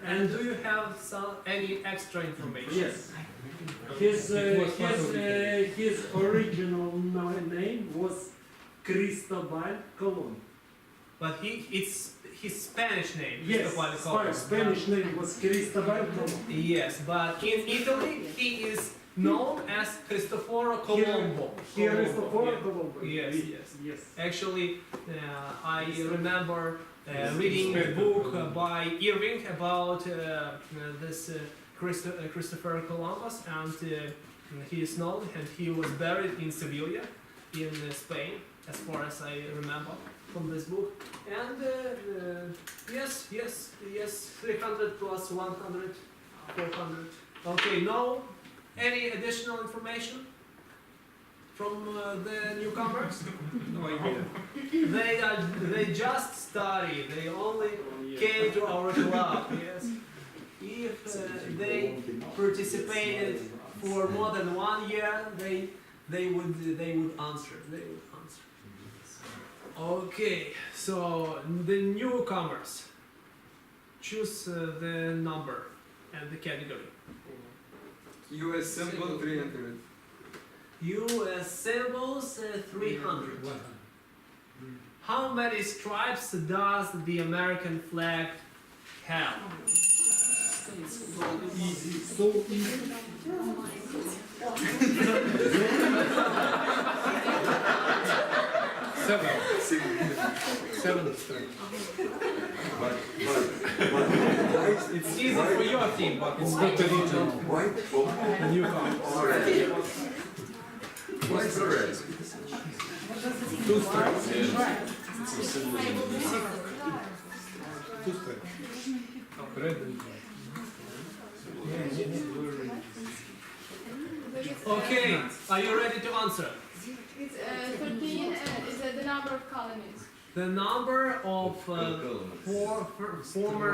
And do you have any extra information? Yes. His original name was Cristobal Colon. But it's his Spanish name. Yes, Cristobal Colon. Spanish name was Cristobal Colon. Yes, but in Italy he is known as Cristoforo Colombo. Cristoforo Colombo. Yes, yes. Yes. Actually, I remember reading a book by Irving about this Christopher Columbus, and he is known, and he was buried in Sevilla, in Spain, as far as I remember from this book. And yes, 300 plus 100, 400. Okay, no, any additional information from the newcomers? No idea. They just study. They only came to our club. Yes. If they participated for more than 1 year, they would answer. They would answer. Okay. So the newcomers, choose the number and the category. US symbol 300. US symbols 300. How many stripes does the American flag have? So easy. Seven stripes. It's easy for your team, but it's not the region. The newcomers. What's the red? Two stripes. Two stripes. Red and white. Okay, are you ready to answer? It's 13 is the number of colonies. The number of former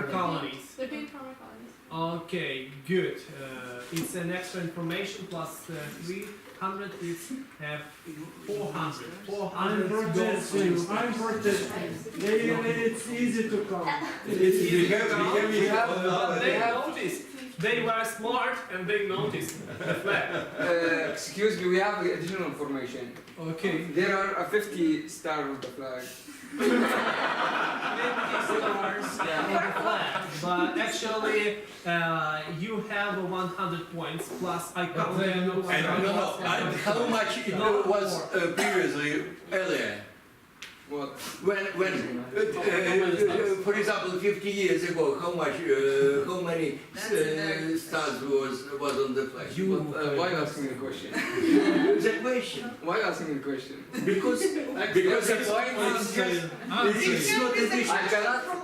colonies. 13 former colonies. Okay, good. It's an extra information plus 300 is 400. 400 goes to... I'm protesting. It's easy to count. It's easy to count. They They have- noticed. They were smart and they noticed the flag. Excuse me, we have additional information. Okay. There are 50 stars on the flag. 50 stars on the flag, but actually you have 100 points plus I count them. And how much it was previously earlier? What? When for example, 50 years ago, how many stars was on the flag? Why asking the question? The question. Why asking the question? Because the point is just, it's not additional.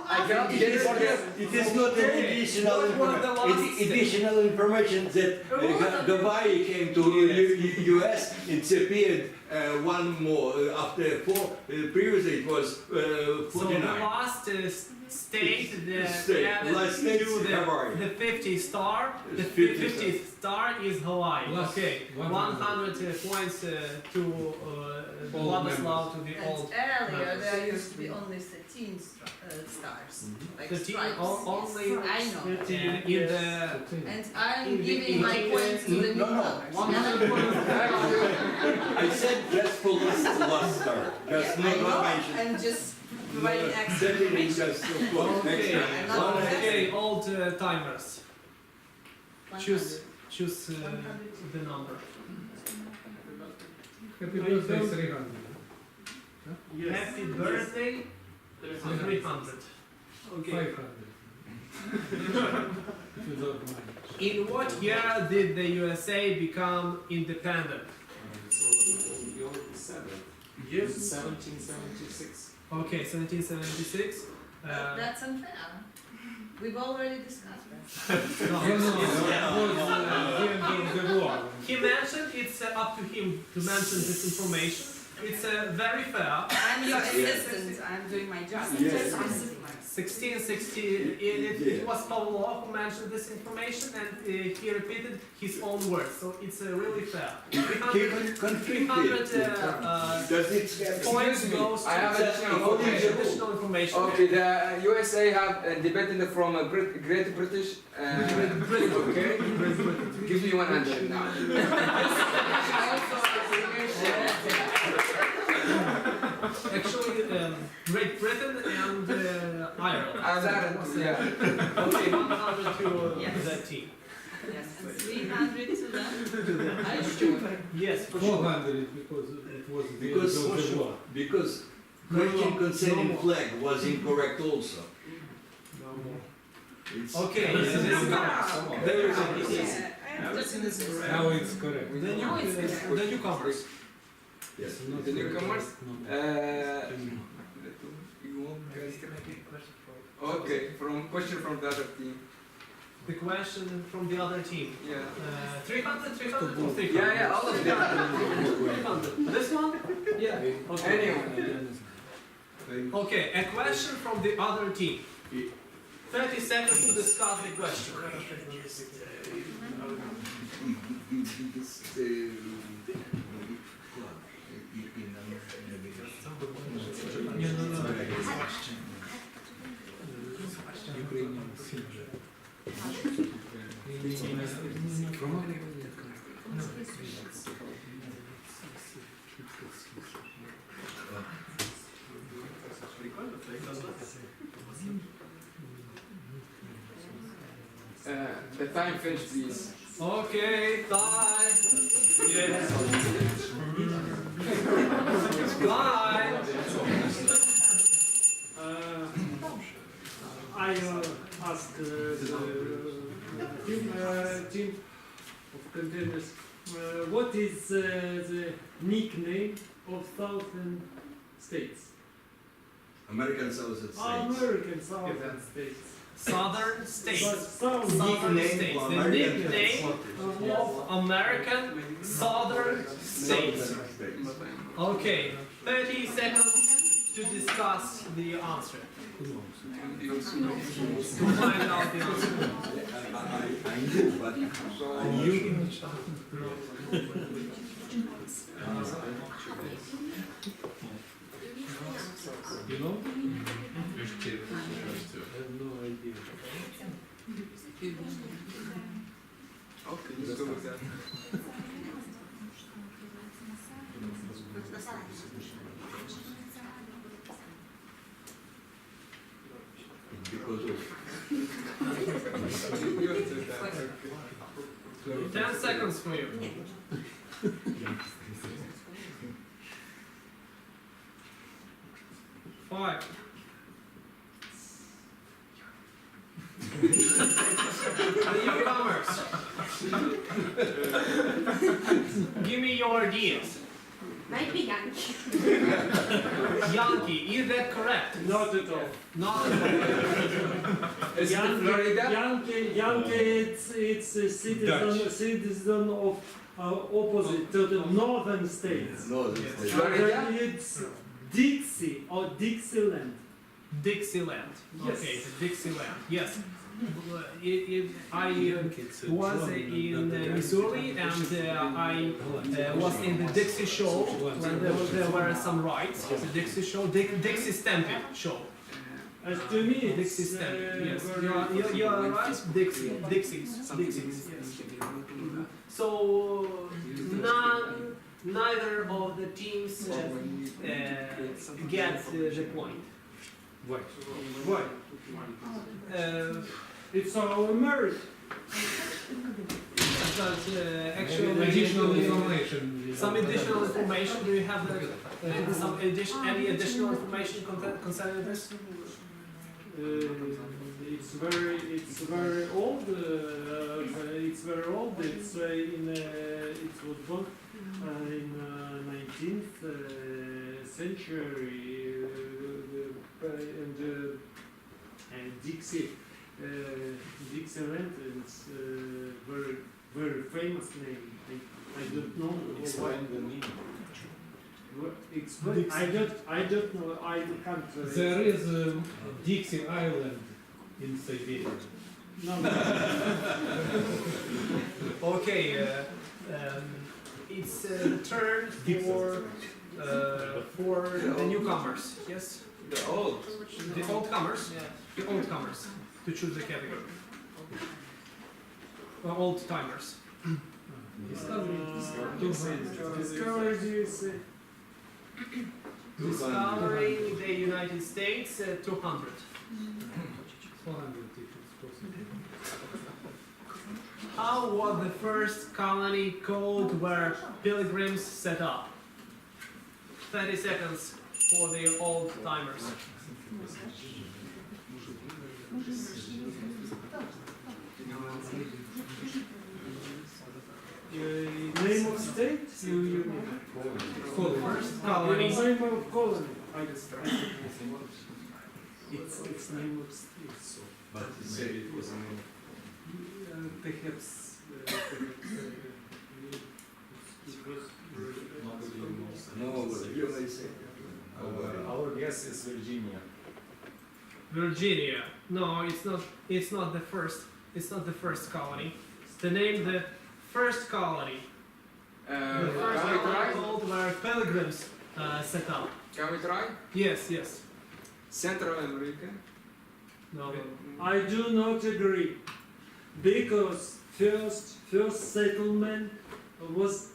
I cannot get for this. It is not an additional information that Hawaii came to US. It appeared one more after 4. Previously it was 49. So the last state State. added Last state to is Hawaii. the 50 star. The 50 50th star is Hawaii. Last Okay, 100 points to Vladislav to the And old. earlier there used to be only 13 stars. Like 13 stripes. only I know. in the And I'm In giving my points to the No, no. newcomers. 100 points. I said just for last star. Just I not know, mentioned. I'm just providing extra That is information. just Okay, I'm not okay, old timers. 100. Choose the number. Happy birthday, 300. Yes. Happy birthday, 300. Okay. 500. If you don't mind. In what year did the USA become independent? Yes. 1776. Okay, 1776. That's unfair. We've already discussed that. No, he mentioned it's up to him to mention this information. It's very fair. I'm your assistant. I'm doing my job. Yes. 1660, it was Pavlov who mentioned this information, and he repeated his own words, so it's really fair. 300 Does it points goes to I have additional information. Okay, the USA have independent from Great British. Okay, give me 100 now. Actually, Great Britain and Ireland. Ireland, yeah. Okay, 100 to Yes. that team. Yes, and 300 to them. Are you sure? Yes, for sure. 400 because it was the Because- end of the war. because No, question no, concerning no. flag was incorrect also. No more. It's Okay, There is a Now it's correct. the newcomers. Yes. Not The newcomers? correct. Okay, question from the other team. The question from the other team. Yeah. 300, 300 or 300? Yeah, all of them. 300. This one? Yeah. Okay. Anyone. Okay, a question from the other team. 30 seconds to discuss the question. Ukrainian singer. The time finished, please. Okay, time. Yes. Time. I asked the team of contenders, what is the nickname of Southern States? American Southern States. American Southern States. Southern States. Southern Southern Nickname States. for The American nickname of American Southern States. Okay, 30 seconds to discuss the answer. To find out the answer. I knew, but I knew. You know? I have no idea. Okay, let's go with that. Because of You answered that, okay. 10 seconds for you. Five. The newcomers. Give me your ideas. Might be Yankee. Yankee, is that correct? Not at all. Not at all. Is it Florida? Yankee, it's a citizen of opposite to the northern states. Northern States. Florida? It's Dixie or Dixieland. Dixieland. Yes. Okay, Dixieland. Yes. I was in Missouri, and I was in the Dixie show when there were some rides. The Dixie show, Dixie Stampede show. To me, Dixie it's Stampede. Yes, very you're right. Dixies. Yes. So neither of the teams get the point. Why? Why? It's our merit. But actually, Additional information. some additional information. Do you have any additional information concerning this? It's very old. It's very old. It's it was born in 19th century, and Dixieland is very famous name. I don't know. Explain the meaning. Explain. I don't know. I can't. There is Dixie Island in Siberia. No. Okay, it's the turn for the newcomers. Yes, The old. the old comers. The old comers to choose the category. Old timers. Discovery is Discovering the United States 200. 400 if it's possible. How was the first colony called where pilgrims set up? 30 seconds for the old timers. name of state. You First colony. name of colony. It's name of state. So. But he said it was a name. Perhaps. Nobody knows. No, you may say. Our guess is Virginia. Virginia. No, it's not. It's not the first. It's not the first colony. The name the first colony. The first Can we colony try? called where pilgrims set up. Can we try? Yes, yes. Central America. No. I do not agree, because first settlement was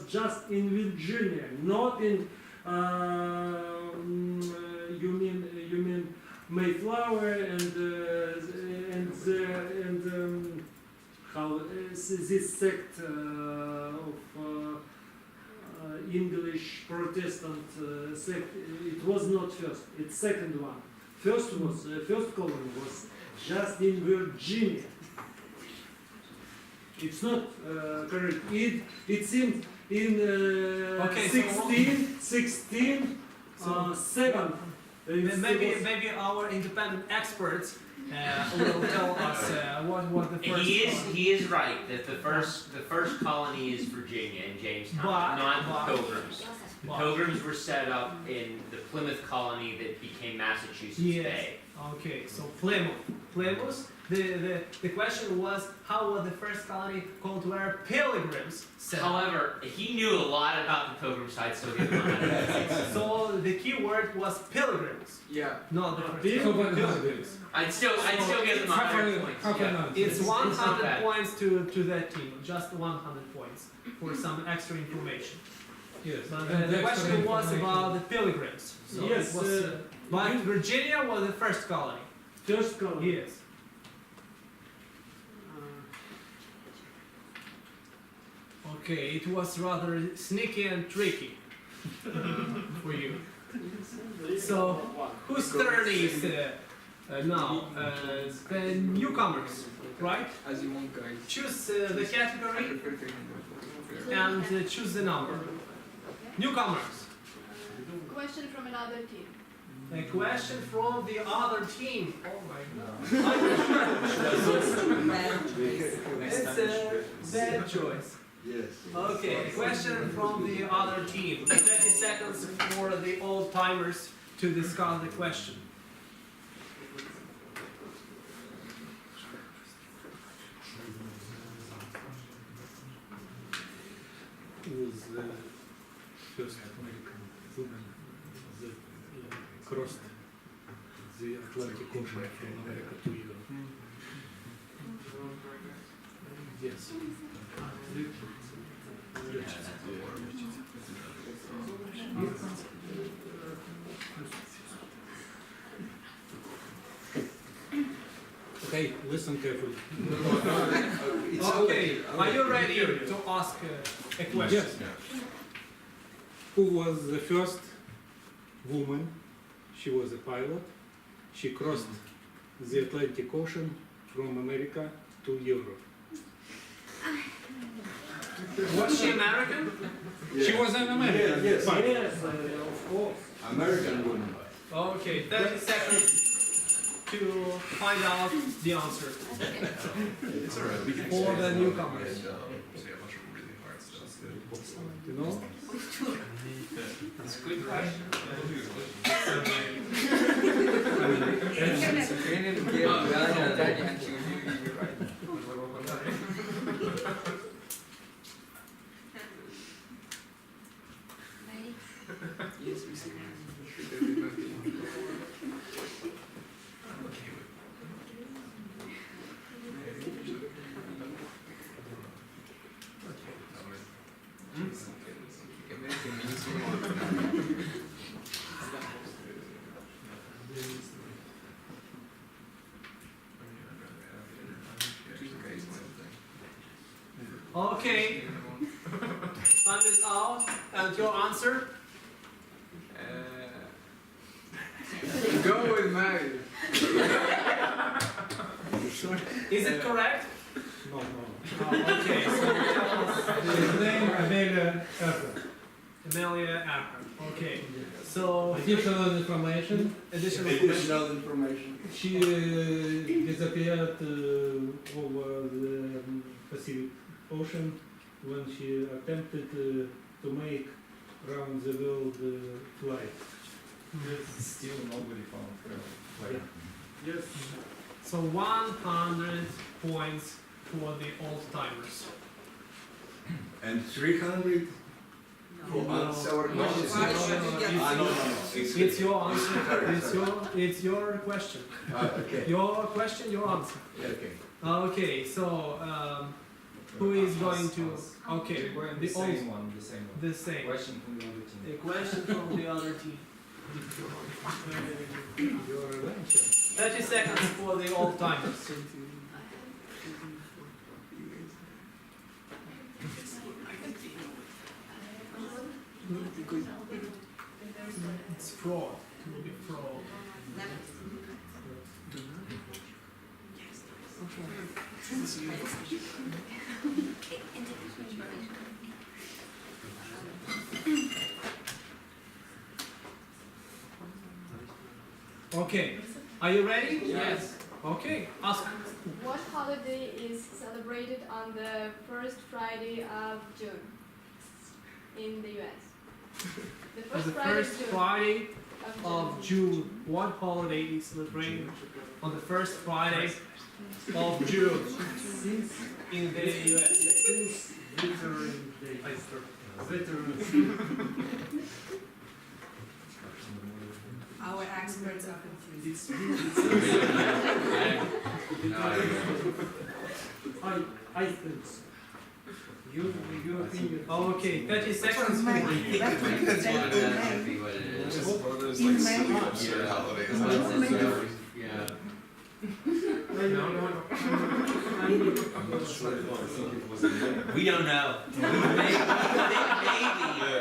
just in Virginia, not in. You mean Mayflower and how this sect of English Protestant sect? It was not first. It's second one. First colony was just in Virginia. It's not correct. It seems in Okay, so 7. Maybe our independent experts will tell us what the first. He is right that the first colony is Virginia and Jamestown, not the Pilgrims. The Pilgrims were set up in the Plymouth colony that became Massachusetts Bay. Okay, so Plymouth. The question was how was the first colony called where pilgrims set up? However, he knew a lot about the Pilgrim side, so he didn't know. So the key word was pilgrims, Yeah. not the first. Pilgrims. I'd still give them 100 points. Yeah. It's It's not 100 bad. points to that team, just 100 points for some extra information. Yes. But and the extra question was information. about the pilgrims. So Yes, it was, but Virginia was the first colony. First colony. Yes. Okay, it was rather sneaky and tricky for you. So, whose turn is now? The newcomers, right? As you want, guys. Choose the I category prefer 300. and choose the number. Newcomers. Question from another team. A question from the other team. Oh my god. It's a bad choice. Yes. Okay, a question from the other team. 30 seconds for the old timers to discuss the question. Who was the first American woman that crossed the Atlantic Ocean from America to Europe? Yes. Okay, listen carefully. Okay, are you ready to ask a question? Yes. Who was the first woman? She was a pilot. She crossed the Atlantic Ocean from America to Europe. Was she American? She was an American Yes, pilot. Yes, of course. American woman. Okay, 30 seconds to find out the answer It's alright, we can for say the it newcomers. and say a bunch of really hard stuff. You know? It's a good question. Yes, we see. Okay. Time is out. And your answer? Go with Mary. Is it correct? No, no. Oh, okay. So tell us His name Amelia Earhart. Amelia Earhart. Okay. So Additional information. Additional information. She disappeared over the Pacific Ocean when she attempted to make round the world flight. Still nobody found her. Like, Yes. So 100 points for the old timers. And 300 for No. answer. So our question is Why should you get Ah, no, no, no. It's your answer. It's your question. Okay. Your question, your answer. Okay. Okay. So who is going to? Okay, we were in the the old, same one, the same one. the same. Question from the other team. A question from the other team. Your adventure. 30 seconds for the old timers. It's fraud. It will be fraud. Okay, are you ready? Yes. Okay, ask. What holiday is celebrated on the first Friday of June in the US? The first The Friday first of June. Friday of of June. What holiday is celebrated on the first Friday of June in the US? Since Veteran Day. Veterans. Our experts are confused. I think so. Your opinion. Okay, 30 seconds for That might be what it is. Brothers In like May. celebrate absurd holidays. No, no, no. I'm not sure. I think it was in May. We don't know. Maybe.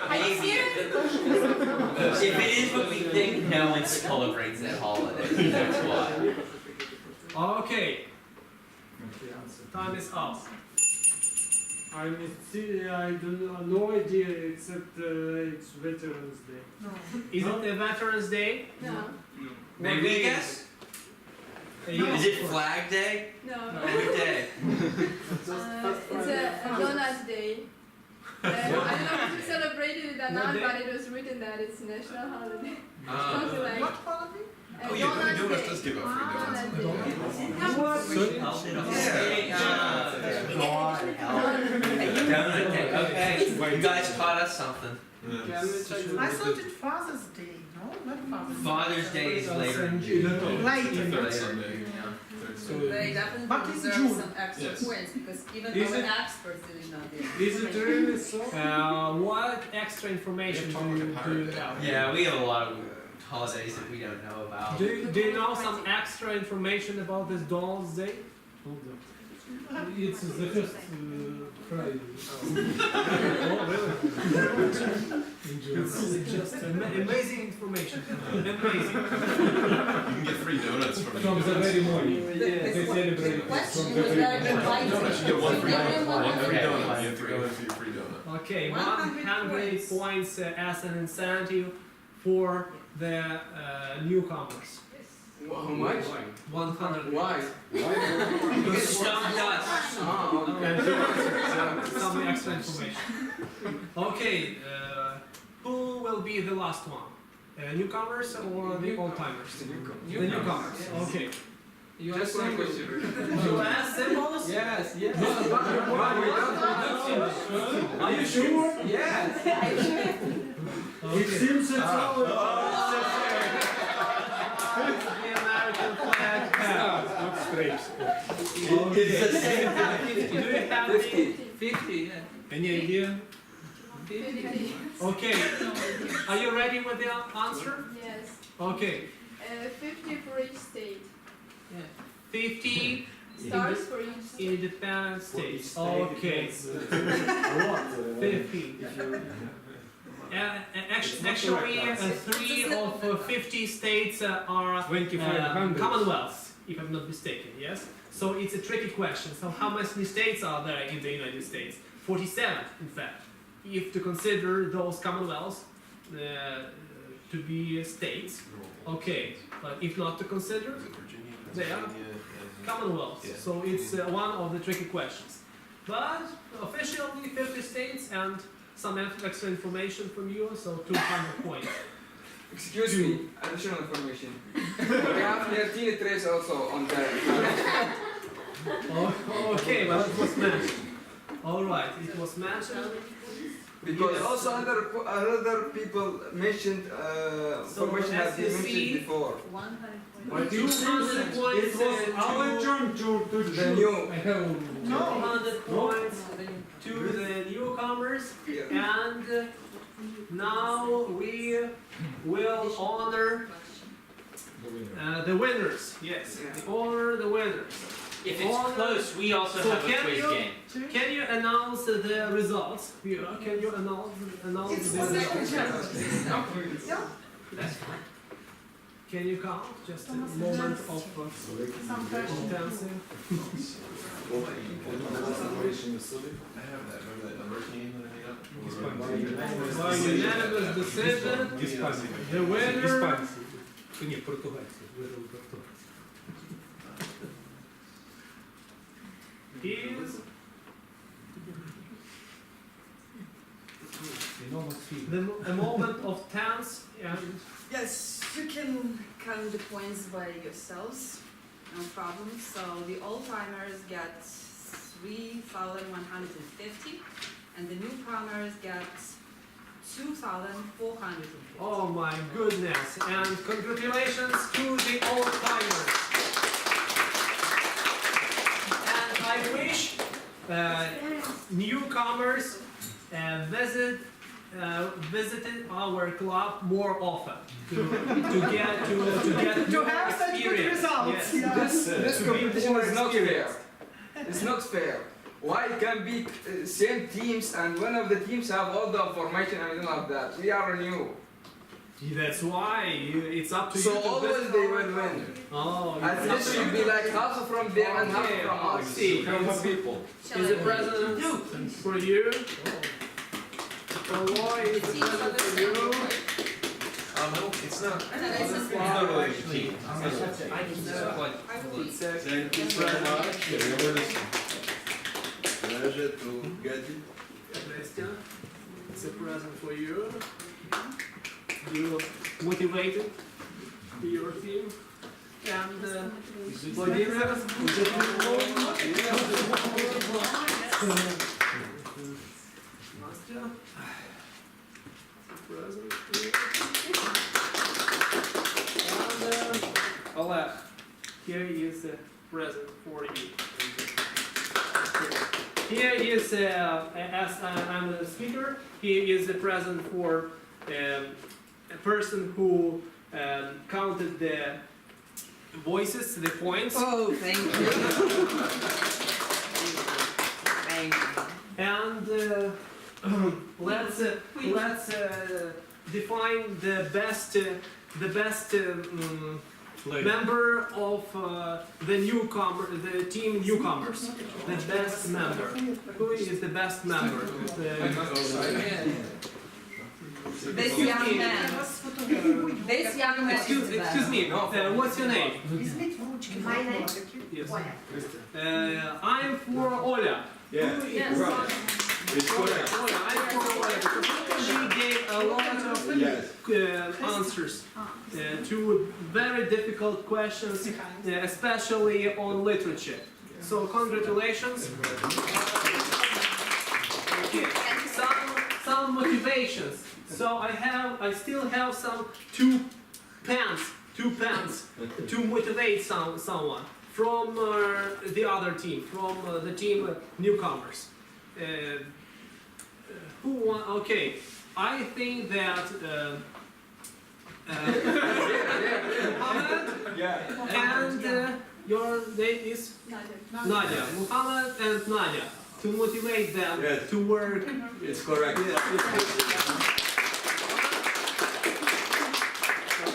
Are you serious? If it is what we think, no one celebrates that holiday. That's why. Okay, Okay, answer. time is up. I don't no idea except it's Veterans Day. No. Is it the Veterans Day? No. Maybe we guess? Yes. Is it Flag Day? No. What day? It's a donut day. I don't know if you celebrated it or What not, day? but it was written that it's national holiday. Uh, Something like What holiday? a Oh, yeah, donut Donuts day. does give out free donuts. Donut day. Donut Day. Okay, you guys taught us something. Yeah. I thought it Father's Day, no? Not Father's Day. Father's Day is later in June. Later. Third Sunday. Yeah. Third So, Sunday. They definitely But in deserve June. some extra Yes. points because even Is our it- experts didn't know this. Is it really so? What extra information do you have? Yeah, we have a lot of holidays that we don't know about. Do you know some extra information about this Donald's Day? it's the first Friday Oh, really? in June. It's just amazing information. Amazing. You can get free donuts from From the very morning. The They celebrate the question from was the very very morning. donuts. You get one free Give donut. them One free Okay. donut. You have to go in for your free donut. Okay, 100 100 points as an incentive for the newcomers. How much? 100. Why? Because get stumped us. Oh, okay. And some extra information. Okay, who will be the last one? Newcomers or the old-timers? The newcomers. Okay. Just one question. US symbols? Yes, yes. Are you sure? Yes. It seems it's all. The American flag has. Not stripes. It's the same. Do you have 50. 50, yeah. Any idea? 50. Okay. Are you ready with the answer? Yes. Okay. 50 for each state. 50 Stars for each state. independent states. Okay. 50. Actually, 3 of 50 states are 2500. commonwealths, if I'm not mistaken, yes? So it's a tricky question. So how many states are there in the United States? 47, in fact. If to consider those commonwealths to be states, okay. But if not to consider, they are commonwealths. Yeah. So it's one of the tricky questions. But officially 50 states and some extra information from you, so 200 points. Excuse me, additional information. We have 13 trays also on the. Oh, okay, well it was mentioned. Alright, it was mentioned. Because Yes. also other people mentioned So information as have been you mentioned see- before. 100 But 200 points it was our turn to The choose. new. I have 200 points to the newcomers, Yeah. and now we will honor the winners. Yes, Yeah. honor the winners. If it's close, we also So have a can quiz you- game. Can you announce the results? Can you announce It's the second results? chance. That's fine. Can you count? Just a moment of Some question. intensive. I have that. Remember that number team that I made up? By unanimous decision, Іспанці. the winner Іспанці. Ні, португальці. Виграли португальці. is a moment of tense and Yes, you can count the points by yourselves, no problem. So the old-timers get 3,150 and the newcomers get 2,450. oh my goodness, and congratulations to the old timers. And I wish newcomers visited our club more often to get To more have such good experience. results. Yes. Yeah. This To be competition more is not fair. experienced. It's not fair. Why it can be same teams and one of the teams have all the information and we don't have that? We are new. That's why it's up to So you to always visit they our will club. win. Oh, At it's up least to should you. be like half from them and half Okay, from let's us. see. people. Is the president for you? For Roy, is the president for you? No, it's not. It's It's not really a team. Thank you very much. Pleasure to get it. Christian, it's a present for you. You motivated your team. And Vladimir, Nastya, present for you. And Oleg, here is a present for you. Here is, as I'm the speaker, here is a present for a person who counted the voices, the points, Oh, thank you. Thank you. and let's define the best member of the newcomer, the team newcomers, the best member. Who is the best member? This young man. This young man. Excuse me. What's your name? My name? Yes. I'm for Oля. Yeah, Yes. right. It's correct. Oля, I'm for Oля because she gave a lot of Yes. answers to very difficult questions, especially on literature. So congratulations. Okay. Some motivations. So I still have some two pens to motivate someone from the other team, from the team newcomers. Who won? Okay, I think that Muhammad and your name is Nadia. Muhammad and Nadia, to motivate them Yes. to work. It's correct.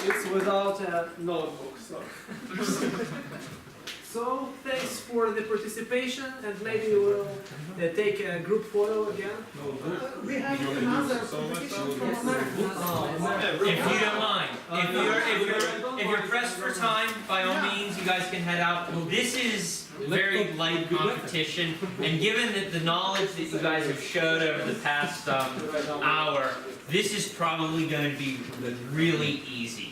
It's without a notebook, so. So thanks for the participation, and maybe we'll take a group photo again. We have another competition from America. If you don't mind, if you're pressed for time, by all means, you guys can head out. This is very light competition, and given that the knowledge that you guys have showed over the past hour, this is probably going to be really easy.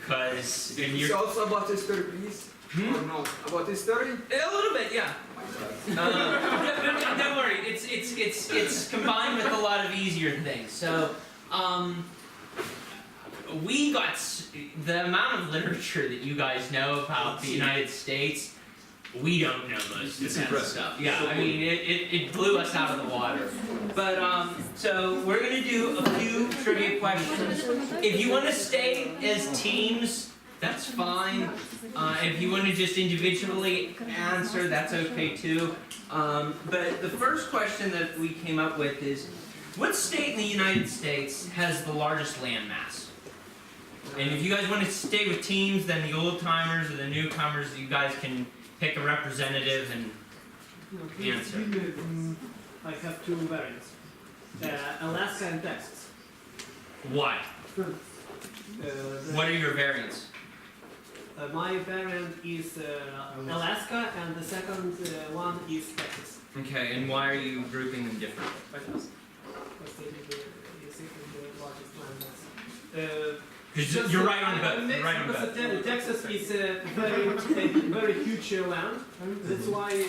Because It's also about history, please. Or not? About history? A little bit, yeah. Don't worry, it's combined with a lot of easier things. So, we got the amount of literature that you guys know about the United States. We don't know most of that stuff. Yeah, I mean, it blew us out of the water. But so we're gonna do a few trivia questions. If you want to stay as teams, that's fine. If you want to just individually answer, that's okay too. But the first question that we came up with is, what state in the United States has the largest landmass? And if you guys want to stay with teams, then the old timers or the newcomers, you guys can pick a representative and answer. I have two variants. Alaska and Texas. Why? What are your variants? My variant is Alaska, and the second one is Texas. Okay, and why are you grouping them differently? Because they did the largest landmass. Because you're right on both. You're right on both. Texas is a very huge land. That's why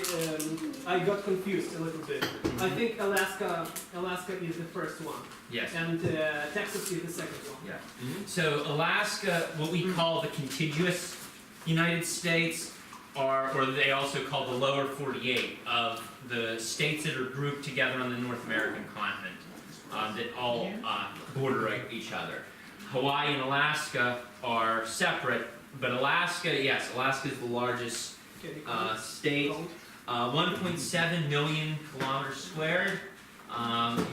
I got confused a little bit. I think Alaska is the first one, Yes. and Texas is the second one. Yeah. So Alaska, what we call the contiguous United States, or they also call the lower 48 of the states that are grouped together on the North American continent, that all border each other. Hawaii and Alaska are separate, but Alaska, yes, Alaska is the largest state. 1.7 million kilometers squared.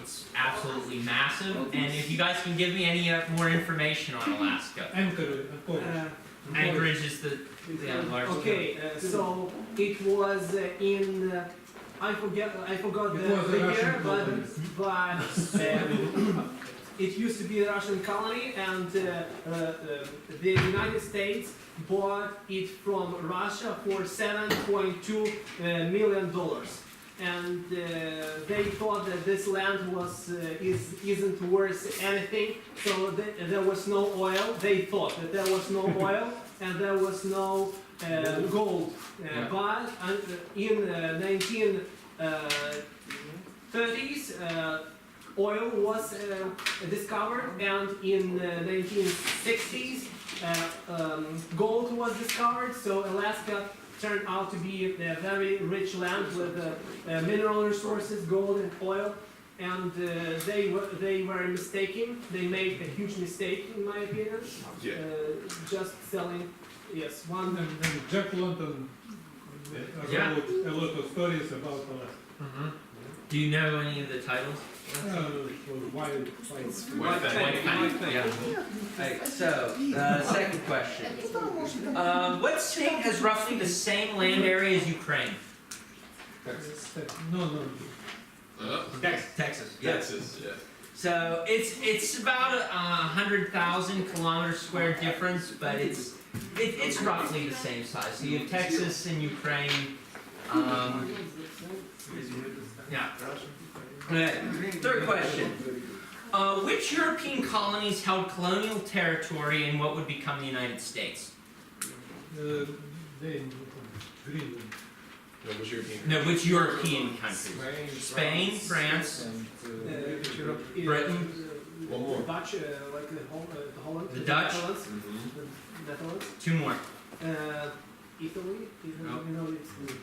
It's absolutely massive. And if you guys can give me any more information on Alaska. Anchorage is the largest. Okay, so it was in. I forgot the year, but it used to be a Russian colony, and the United States bought it from Russia for $7.2 million. And they thought that this land isn't worth anything, so there was no oil. They thought that there was no oil and there was no gold. But in 1930s, oil was discovered, and in 1960s, gold was discovered. So Alaska turned out to be a very rich land with mineral resources, gold and oil, and they were mistaken. They made a huge mistake, in my opinion. Just selling, yes, one. And Jack London wrote a lot of stories about Alaska. Do you know any of the titles? White Yeah. Alright, so, second question. What state has roughly the same land area as Ukraine? No. Texas. Texas, yeah. So it's about 100,000 kilometers square difference, but it's roughly the same size. So you have Texas and Ukraine. Yeah. Okay. Third question. Which European colonies held colonial territory in what would become the United States? No, which European? No, which European countries? Spain, France, Britain, One more. Dutch, like Holland. The Dutch? Netherlands. Mm-hmm. The Netherlands. 2 more. Italy. No. You know, it's the.